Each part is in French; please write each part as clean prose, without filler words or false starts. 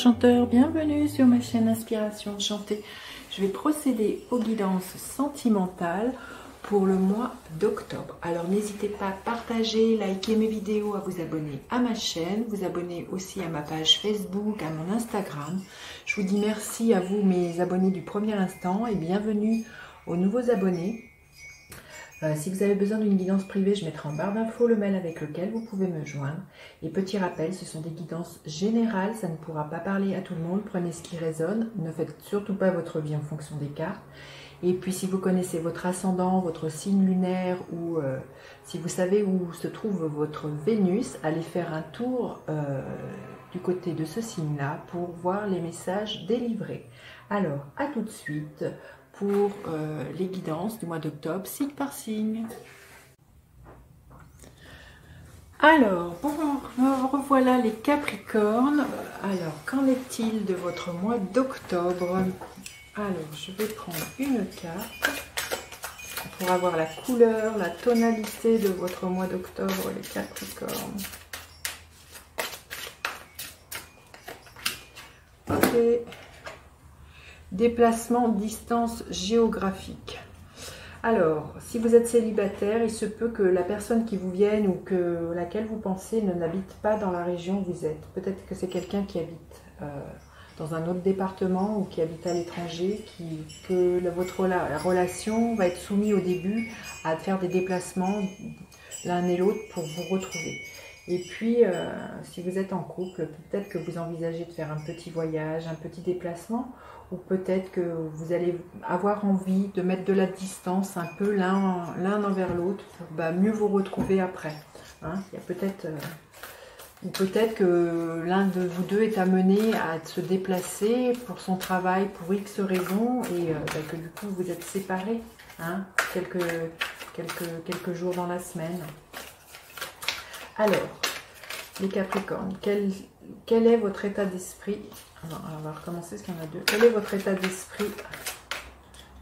enchanteur, bienvenue sur ma chaîne Inspiration Enchantée. Je vais procéder aux guidances sentimentales pour le mois d'octobre. Alors n'hésitez pas à partager, liker mes vidéos, à vous abonner à ma chaîne, vous abonner aussi à ma page Facebook, à mon Instagram. Je vous dis merci à vous mes abonnés du premier instant et bienvenue aux nouveaux abonnés. Si vous avez besoin d'une guidance privée, je mettrai en barre d'infos le mail avec lequel vous pouvez me joindre. Et petit rappel, ce sont des guidances générales, ça ne pourra pas parler à tout le monde. Prenez ce qui résonne, ne faites surtout pas votre vie en fonction des cartes. Et puis si vous connaissez votre ascendant, votre signe lunaire ou si vous savez où se trouve votre Vénus, allez faire un tour du côté de ce signe-là pour voir les messages délivrés. Alors, à tout de suite pour les guidances du mois d'octobre, signe par signe. Alors, revoilà les Capricornes. Alors, qu'en est-il de votre mois d'octobre? Alors, je vais prendre une carte pour avoir la couleur, la tonalité de votre mois d'octobre, les Capricornes. Ok. Déplacement, distance géographique. Alors, si vous êtes célibataire, il se peut que la personne qui vous vienne ou que laquelle vous pensez n'habite pas dans la région où vous êtes. Peut-être que c'est quelqu'un qui habite dans un autre département ou qui habite à l'étranger, votre relation va être soumise au début à faire des déplacements l'un et l'autre pour vous retrouver. Et puis, si vous êtes en couple, peut-être que vous envisagez de faire un petit voyage, un petit déplacement, ou peut-être que vous allez avoir envie de mettre de la distance un peu l'un envers l'autre pour mieux vous retrouver après. Hein, il y a peut-être... ou peut-être que l'un de vous deux est amené à se déplacer pour son travail, pour X raisons, et que du coup vous êtes séparés, hein, quelques jours dans la semaine. Alors, les Capricornes, quel est votre état d'esprit? On va recommencer parce qu'il y en a deux. Quel est votre état d'esprit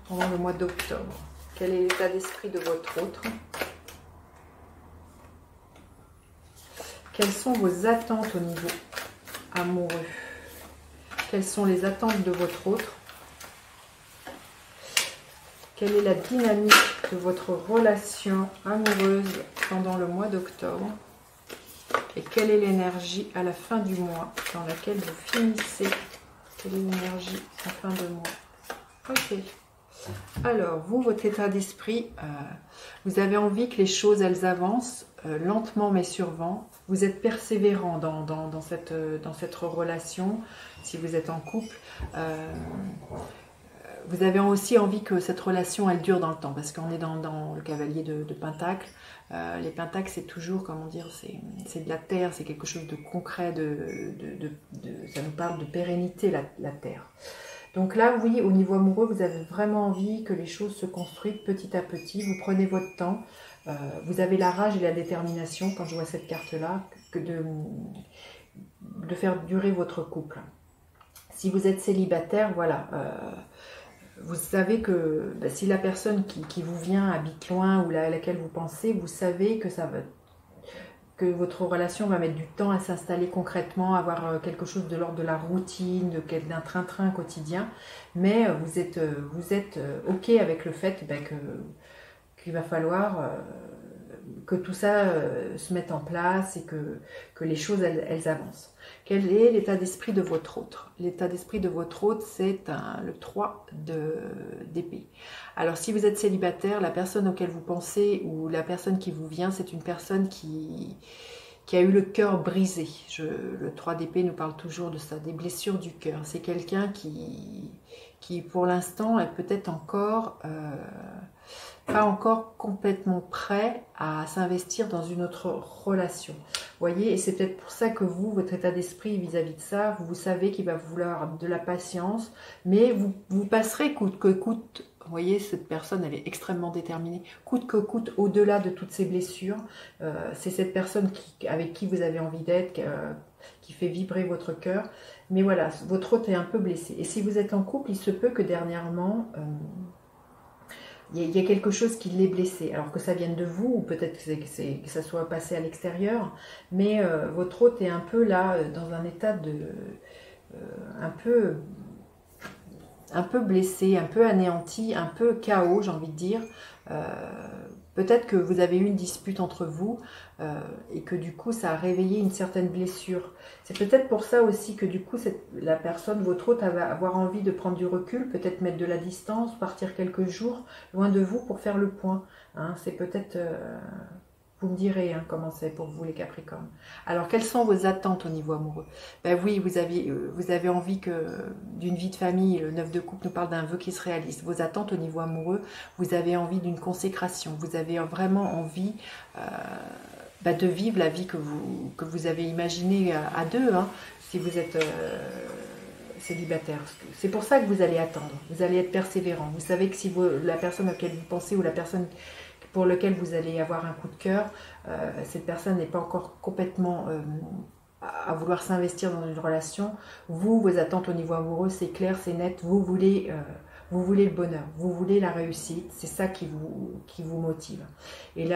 pendant le mois d'octobre? Quel est l'état d'esprit de votre autre? Quelles sont vos attentes au niveau amoureux? Quelles sont les attentes de votre autre? Quelle est la dynamique de votre relation amoureuse pendant le mois d'octobre? Et quelle est l'énergie à la fin du mois dans laquelle vous finissez? Quelle est l'énergie à la fin de mois? Ok. Alors, vous, votre état d'esprit, vous avez envie que les choses, elles avancent lentement mais sûrement. Vous êtes persévérant dans cette relation, si vous êtes en couple. Vous avez aussi envie que cette relation, elle dure dans le temps, parce qu'on est dans le cavalier de Pentacle. Les Pentacles, c'est toujours, comment dire, c'est de la terre, c'est quelque chose de concret, ça nous parle de pérennité, la terre. Donc là, oui, au niveau amoureux, vous avez vraiment envie que les choses se construisent petit à petit. Vous prenez votre temps. Vous avez la rage et la détermination, quand je vois cette carte-là, de faire durer votre couple. Si vous êtes célibataire, voilà, vous savez que si la personne qui vous vient habite loin ou à laquelle vous pensez, vous savez que votre relation va mettre du temps à s'installer concrètement, avoir quelque chose de l'ordre de la routine, d'un train-train quotidien, mais vous êtes OK avec le fait qu'il va falloir que tout ça se mette en place et que les choses elles avancent. Quel est l'état d'esprit de votre autre? L'état d'esprit de votre autre, c'est le 3 d'épée. Alors si vous êtes célibataire, la personne auquel vous pensez ou la personne qui vous vient, c'est une personne qui a eu le cœur brisé. Le 3 d'épée nous parle toujours de ça, des blessures du cœur. C'est quelqu'un qui pour l'instant est peut-être encore... pas encore complètement prêt à s'investir dans une autre relation. Vous voyez, et c'est peut-être pour ça que vous, votre état d'esprit vis-à-vis de ça, vous savez qu'il va vouloir de la patience, mais vous passerez coûte que coûte. Vous voyez, cette personne, elle est extrêmement déterminée. Coûte que coûte, au-delà de toutes ces blessures, c'est cette personne avec qui vous avez envie d'être, qui fait vibrer votre cœur. Mais voilà, votre autre est un peu blessé. Et si vous êtes en couple, il se peut que dernièrement... il y a quelque chose qui l'est blessé, alors que ça vienne de vous, ou peut-être que ça soit passé à l'extérieur, mais votre hôte est un peu là, dans un état un peu blessé, un peu anéanti, un peu chaos, j'ai envie de dire. Peut-être que vous avez eu une dispute entre vous et que du coup ça a réveillé une certaine blessure. C'est peut-être pour ça aussi que du coup la personne, votre hôte, va avoir envie de prendre du recul, peut-être mettre de la distance, partir quelques jours loin de vous pour faire le point. Hein, c'est peut-être... vous me direz comment c'est pour vous les Capricornes. Alors, quelles sont vos attentes au niveau amoureux? Ben oui, vous avez envie d'une vie de famille. Le 9 de coupe nous parle d'un vœu qui se réalise. Vos attentes au niveau amoureux, vous avez envie d'une consécration. Vous avez vraiment envie de vivre la vie que vous avez imaginée à deux, hein, si vous êtes célibataire. C'est pour ça que vous allez attendre. Vous allez être persévérant. Vous savez que si la personne à laquelle vous pensez ou la personne pour lequel vous allez avoir un coup de cœur, cette personne n'est pas encore complètement à vouloir s'investir dans une relation. Vous, vos attentes au niveau amoureux, c'est clair, c'est net, vous voulez le bonheur, vous voulez la réussite, c'est ça qui vous motive. Et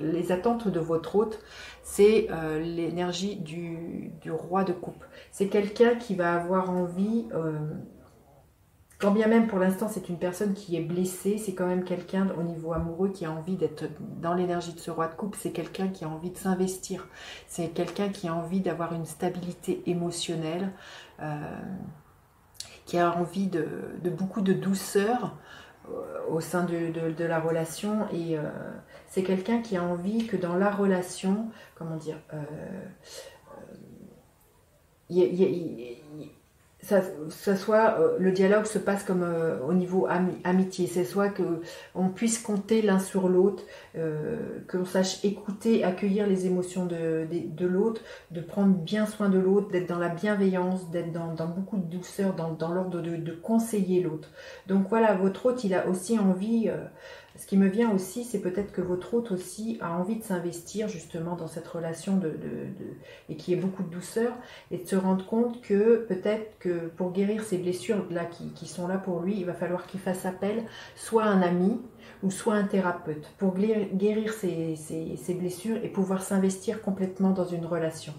les attentes de votre hôte, c'est l'énergie du roi de coupe. C'est quelqu'un qui va avoir envie... quand bien même pour l'instant c'est une personne qui est blessée, c'est quand même quelqu'un au niveau amoureux qui a envie d'être dans l'énergie de ce roi de coupe, c'est quelqu'un qui a envie de s'investir, c'est quelqu'un qui a envie d'avoir une stabilité émotionnelle, qui a envie de beaucoup de douceur au sein de la relation, et c'est quelqu'un qui a envie que dans la relation, comment dire, ça soit le dialogue se passe comme au niveau amitié, c'est soit que on puisse compter l'un sur l'autre, qu'on sache écouter, accueillir les émotions de l'autre, de prendre bien soin de l'autre, d'être dans la bienveillance, d'être dans beaucoup de douceur, dans l'ordre de conseiller l'autre. Donc voilà, votre hôte, il a aussi envie, ce qui me vient aussi, c'est peut-être que votre hôte aussi a envie de s'investir justement dans cette relation et qui est beaucoup de douceur, et de se rendre compte que peut-être que pour guérir ces blessures là qui sont là pour lui, il va falloir qu'il fasse appel soit à un ami ou soit à un thérapeute pour guérir ces blessures et pouvoir s'investir complètement dans une relation.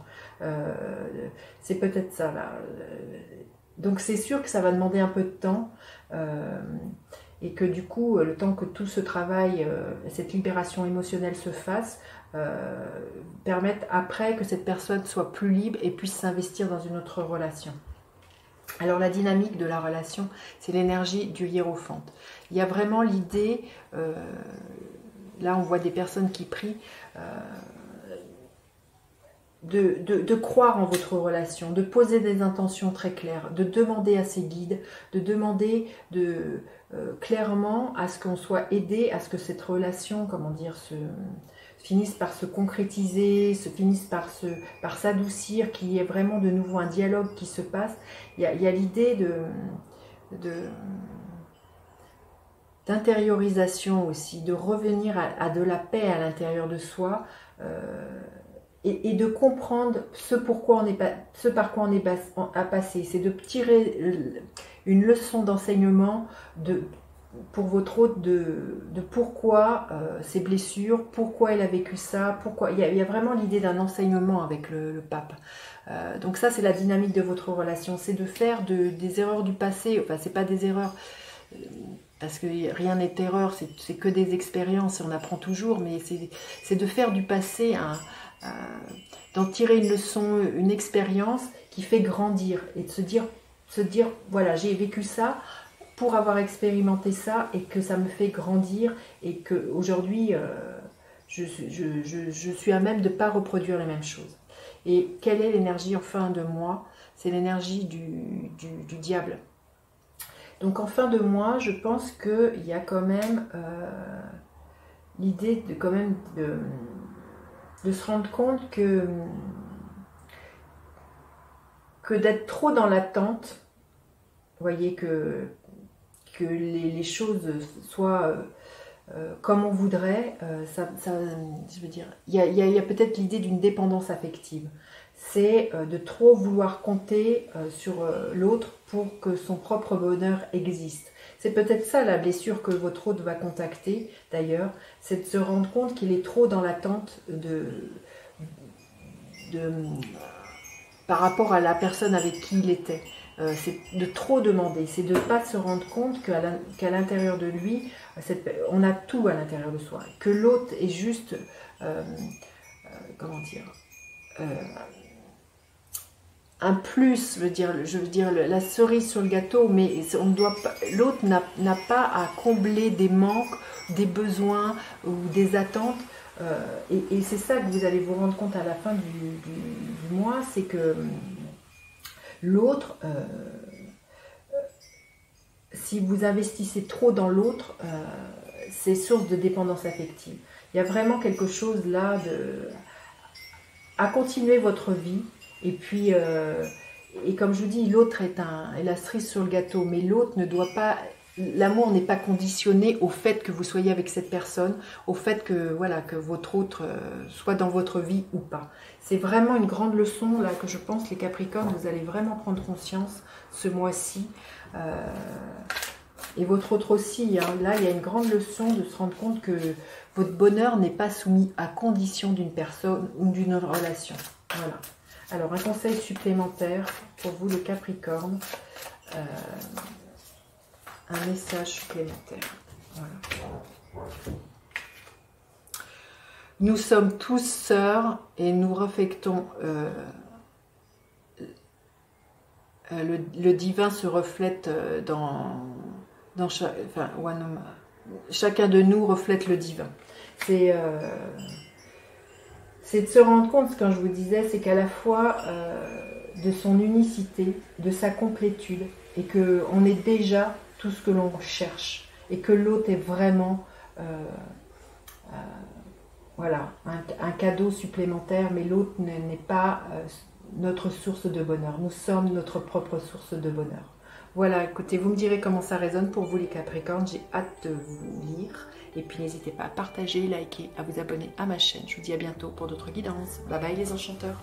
C'est peut-être ça là. Donc c'est sûr que ça va demander un peu de temps. Et que du coup, le temps que tout ce travail, cette libération émotionnelle se fasse, permettre après que cette personne soit plus libre et puisse s'investir dans une autre relation. Alors la dynamique de la relation, c'est l'énergie du hiérophante. Il y a vraiment l'idée, là on voit des personnes qui prient, de croire en votre relation, de poser des intentions très claires, de demander à ses guides, de demander clairement à ce qu'on soit aidé, à ce que cette relation, comment dire, finisse par se concrétiser, finisse par s'adoucir, qu'il y ait vraiment de nouveau un dialogue qui se passe. Il y a l'idée d'intériorisation aussi, de revenir à de la paix à l'intérieur de soi, et de comprendre ce par quoi on est à passer. C'est de tirer une leçon d'enseignement pour votre hôte de pourquoi ces blessures, pourquoi il a vécu ça, pourquoi. Il y a vraiment l'idée d'un enseignement avec le pape. Donc ça, c'est la dynamique de votre relation, c'est de faire des erreurs du passé, enfin c'est pas des erreurs, parce que rien n'est erreur, c'est que des expériences et on apprend toujours, mais c'est de faire du passé d'en tirer une leçon, une expérience qui fait grandir et de se dire voilà, j'ai vécu ça pour avoir expérimenté ça et que ça me fait grandir et que aujourd'hui je suis à même de ne pas reproduire les mêmes choses. Et quelle est l'énergie en fin de mois? C'est l'énergie du diable. Donc en fin de mois, je pense qu'il y a quand même l'idée de se rendre compte que d'être trop dans l'attente, vous voyez, que les choses soient comme on voudrait, je veux dire, il y a peut-être l'idée d'une dépendance affective. C'est de trop vouloir compter sur l'autre pour que son propre bonheur existe. C'est peut-être ça la blessure que votre hôte va contacter d'ailleurs, c'est de se rendre compte qu'il est trop dans l'attente par rapport à la personne avec qui il était. C'est de trop demander, c'est de ne pas se rendre compte qu'à l'intérieur de lui, on a tout à l'intérieur de soi, que l'autre est juste, comment dire, un plus, je veux dire la cerise sur le gâteau, mais on ne doit pas, l'autre n'a pas à combler des manques, des besoins ou des attentes. Et c'est ça que vous allez vous rendre compte à la fin du mois, c'est que l'autre, si vous investissez trop dans l'autre, c'est source de dépendance affective. Il y a vraiment quelque chose là à continuer votre vie. Et puis, et comme je vous dis, l'autre est la cerise sur le gâteau, mais l'autre ne doit pas... L'amour n'est pas conditionné au fait que vous soyez avec cette personne, au fait que, voilà, que votre autre soit dans votre vie ou pas. C'est vraiment une grande leçon là que je pense, les Capricornes, vous allez vraiment prendre conscience ce mois-ci. Et votre autre aussi, hein. Là il y a une grande leçon de se rendre compte que votre bonheur n'est pas soumis à condition d'une personne ou d'une relation. Voilà. Alors un conseil supplémentaire pour vous les Capricornes. Un message supplémentaire. Voilà. Nous sommes tous sœurs et nous reflectons. Le divin se reflète dans chacun de nous reflète le divin. C'est de se rendre compte, quand je vous disais, c'est qu'à la fois de son unicité, de sa complétude, et qu'on est déjà tout ce que l'on cherche, et que l'autre est vraiment voilà, un cadeau supplémentaire, mais l'autre n'est pas notre source de bonheur. Nous sommes notre propre source de bonheur. Voilà, écoutez, vous me direz comment ça résonne pour vous les Capricornes, j'ai hâte de vous lire, et puis n'hésitez pas à partager, liker, à vous abonner à ma chaîne. Je vous dis à bientôt pour d'autres guidances. Bye bye les enchanteurs.